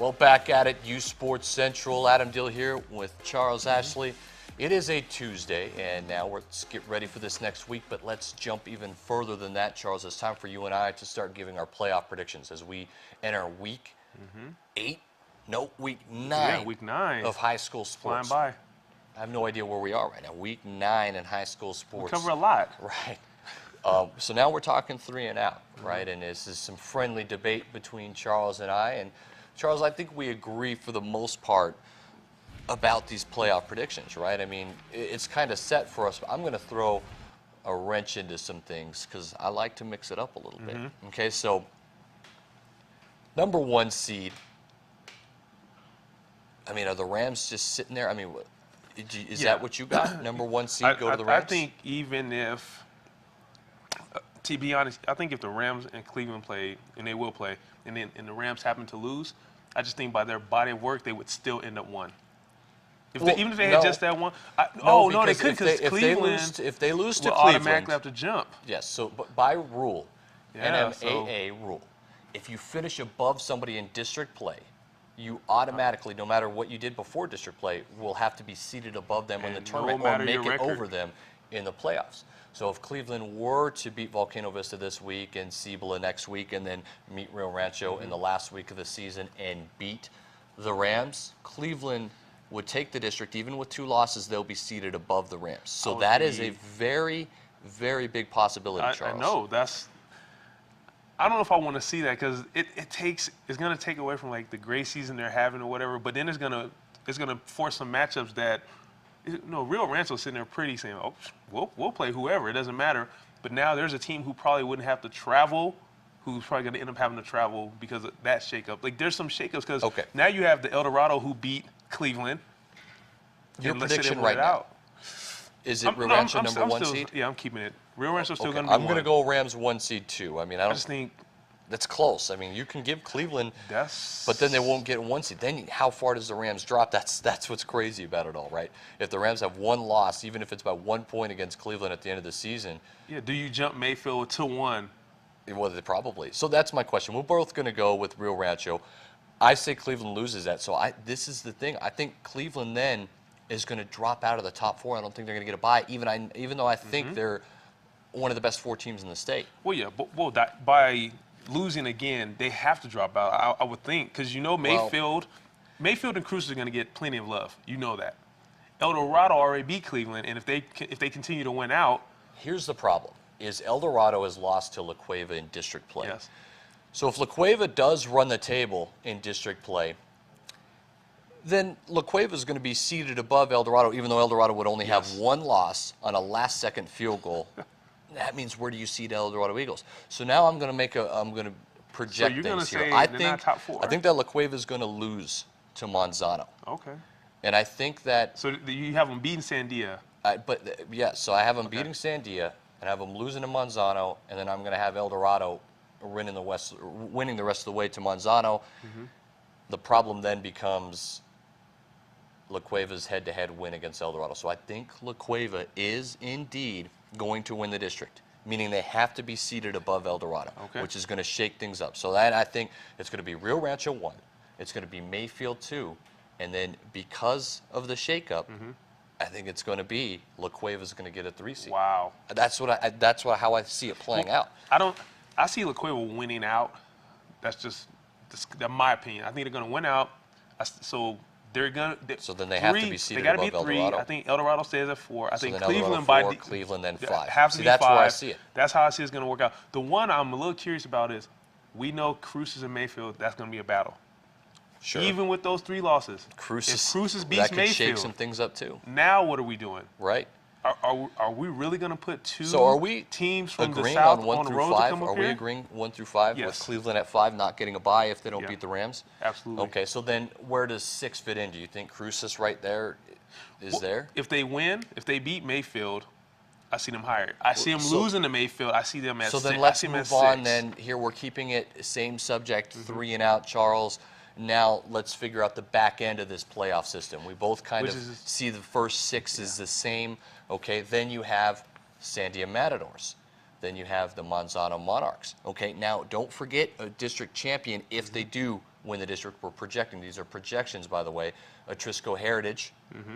Well, back at it, uSportsCentral. Adam Dill here with Charles Ashley. It is a Tuesday, and now let's get ready for this next week, but let's jump even further than that, Charles. It's time for you and I to start giving our playoff predictions as we enter week 8, no, week 9, yeah, week 9 of high school sports. Flying by. I have no idea where we are right now. Week 9 in high school sports. We cover a lot. Right. So now we're talking 3 and out, right? And this is some friendly debate between Charles and I. And Charles, I think we agree for the most part about these playoff predictions, right? I mean, it's kind of set for us. But I'm going to throw a wrench into some things because I like to mix it up a little bit. Okay, so number 1 seed. I mean, are the Rams just sitting there? I mean, is that what you got? Number 1 seed, go to the Rams? I think even if, to be honest, I think if the Rams and Cleveland play, and they will play, and the Rams happen to lose, I just think by their body of work, they would still end up 1. Even if they had just that one. No, they could because Cleveland. If they lose to will Cleveland, automatically have to jump. Yes. So, but by rule, NMAA rule, if you finish above somebody in district play, you automatically, no matter what you did before district play, will have to be seated above them in the tournament or make it over them in the playoffs. So if Cleveland were to beat Volcano Vista this week and Cibola next week and then meet Rio Rancho in the last week of the season and beat the Rams, Cleveland would take the district. Even with 2 losses, they'll be seated above the Rams. So that is a very, very big possibility, Charles. I know. I don't know if I want to see that because it's going to take away from like the great season they're having or whatever. But then it's going to force some matchups that, Rio Rancho's sitting there pretty saying, oh, we'll play whoever. It doesn't matter. But now there's a team who probably wouldn't have to travel, who's probably going to end up having to travel because of that shakeup. Like there's some shakeups because now you have the El Dorado who beat Cleveland. Your prediction right now, is it Rio Rancho number 1 seed? Yeah, I'm keeping it. Rio Rancho's still going to be 1. I'm going to go Rams 1 seed too. I mean, I just think that's close. I mean, you can give Cleveland, but then they won't get 1 seed. Then how far does the Rams drop? That's what's crazy about it all, right? If the Rams have 1 loss, even if it's by 1 point against Cleveland at the end of the season. Yeah, do you jump Mayfield to 1? Well, they probably. So that's my question. We're both going to go with Rio Rancho. I say Cleveland loses that. So this is the thing. I think Cleveland then is going to drop out of the top 4. I don't think they're going to get a bye, even though I think they're one of the best 4 teams in the state. Well, yeah, but by losing again, they have to drop out, I would think, because Mayfield and Cruz are going to get plenty of love. You know that. El Dorado already beat Cleveland, and if they continue to win out. Here's the problem, is El Dorado has lost to La Cueva in district play. Yes. So if La Cueva does run the table in district play, then La Cueva is going to be seated above El Dorado, even though El Dorado would only have 1 loss on a last-second field goal. That means where do you seed El Dorado Eagles? So now I'm going to project things here. I think top 4. I think that La Cueva is going to lose to Manzano. Okay. And I think that. So you have them beating Sandia. So I have them beating Sandia, and I have them losing to Manzano, and then I'm going to have El Dorado winning the rest of the way to Manzano. The problem then becomes La Cueva's head-to-head win against El Dorado. So I think La Cueva is indeed going to win the district, meaning they have to be seated above El Dorado, which is going to shake things up. So that I think it's going to be Rio Rancho 1, it's going to be Mayfield 2, and then because of the shakeup, I think it's going to be La Cueva's going to get a 3 seed. Wow. That's how I see it playing out. I see La Cueva winning out. That's my opinion. I think they're going to win out. So then they have to be seated above El Dorado. I think El Dorado stays at 4. I think Cleveland by Cleveland then 5. That's where I see it. That's how I see it's going to work out. The one I'm a little curious about is we know Cruces and Mayfield. That's going to be a battle. Sure. Even with those 3 losses, if Cruces beats that could Mayfield, shake some things up too. Now what are we doing? Right. Are we really going to put 2 teams from the agreeing South on 1 on the through road 5? to come up Are here? we agreeing 1 through 5 Yes. with Cleveland at 5 not getting a bye if they don't beat the Rams? Absolutely. Okay, so then where does 6 fit in? Do you think Cruces right there is there? If they win, if they beat Mayfield, I see them higher. I see them losing to Mayfield. I see them at 6. So then let's move on then. Here we're keeping it same subject, 3 and out, Charles. Now let's figure out the back end of this playoff system. We both kind of see the first 6 as the same. Okay, then you have Sandia Matadors. Then you have the Manzano Monarchs. Okay, now don't forget a district champion if they do win the district. We're projecting. These are projections, by the way. Atrisco Heritage,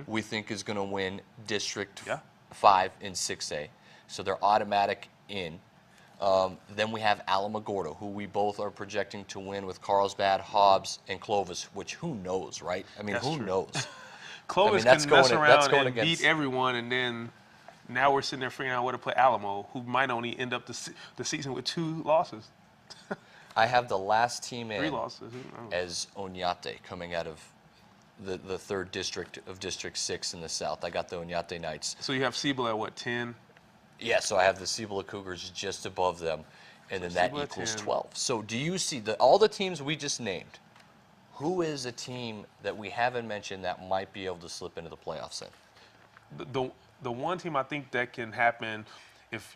we think, is going to win District 5 in 6A. So they're automatic in. Then we have Alamogordo, who we both are projecting to win with Carlsbad, Hobbs, and Clovis, which who knows, right? I mean, That's who true. knows? Clovis that's can mess going- around that's going and against- beat everyone, and then now we're sitting there figuring out where to play Alamo, who might only end up the season with 2 losses, I have the last team 3 in losses. as Oñate coming out of the 3rd district of District 6 in the South. I got the Oñate Knights. So you have Cibola at what, 10? Yeah, so I have the Cibola Cougars just above them, and then that Cibola equals 10. 12. So do you see all the teams we just named? Who is a team that we haven't mentioned that might be able to slip into the playoffs then? The one team I think that can happen if,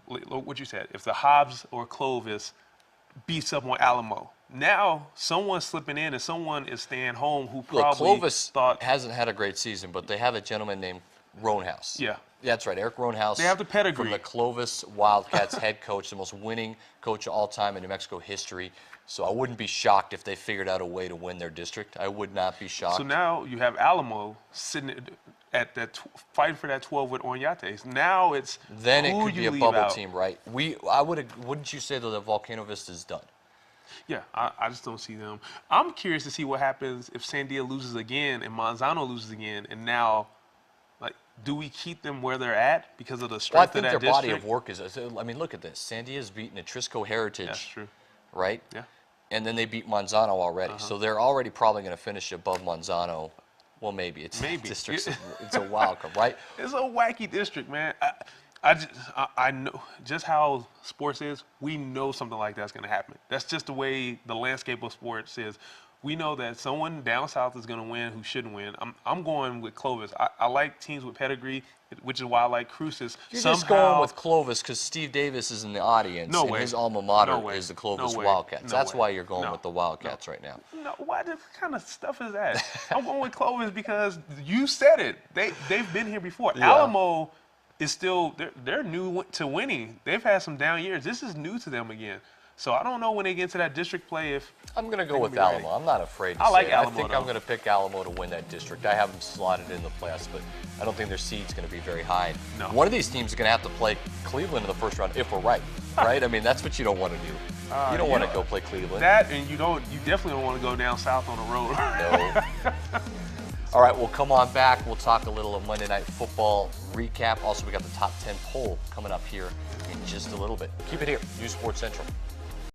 what you said, if the Hobbs or Clovis beats up on Alamo. Now someone's slipping in and someone is staying home who probably Look, Clovis thought, hasn't had a great season, but they have a gentleman named Roanhouse. yeah. That's right, Eric Roanhouse. They have the pedigree. From the Clovis Wildcats, head coach, the most winning coach of all time in New Mexico history. So I wouldn't be shocked if they figured out a way to win their district. I would not be shocked. So now you have Alamo sitting at that fighting for that 12 with Oñates. Now it's Then it who could be you a leave bubble out. team, right? Wouldn't you say that the Volcano Vista's done? Yeah, I just don't see them. I'm curious to see what happens if Sandia loses again and Manzano loses again, and now, like, do we keep them where they're at because of the Well, I strength think of their that body district? of work is. I mean, look at this. Sandia's beaten Atrisco Heritage, That's true. right? Yeah. And then they beat Manzano already. So they're already probably going to finish above Manzano. Well, maybe. It's Maybe. districts. It's a wild card, right? It's a wacky district, man. I know just how sports is. We know something like that's going to happen. That's just the way the landscape of sports is. We know that someone down south is going to win who shouldn't win. I'm going with Clovis. I like teams with pedigree, which is why I like Cruces. You're just going with Clovis because Steve Davis is in the audience, No and way. his alma mater No way. is the Clovis No way. Wildcats. No That's way. why you're going No. with the Wildcats right now. No, what kind of stuff is that? I'm going with Clovis because you said it. They've been here before. Yeah. Alamo is still they're new to winning. They've had some down years. This is new to them again. So I don't know when they get to that district play if I'm going to go with be ready. Alamo. I'm not afraid to I like say it. Alamo, I think though. I'm going to pick Alamo to win that district. I have them slotted in the playoffs, but I don't think their seed's going to be very high. No. One of these teams is going to have to play Cleveland in the first round if we're right, right? I mean, that's what you don't want to do. You don't want to go play Cleveland. that, and you definitely don't want to go down south on the road. No. All right, we'll come on back. We'll talk a little of Monday Night Football recap. Also, we got the top 10 poll coming up here in just a little bit. Keep it here, uSportsCentral.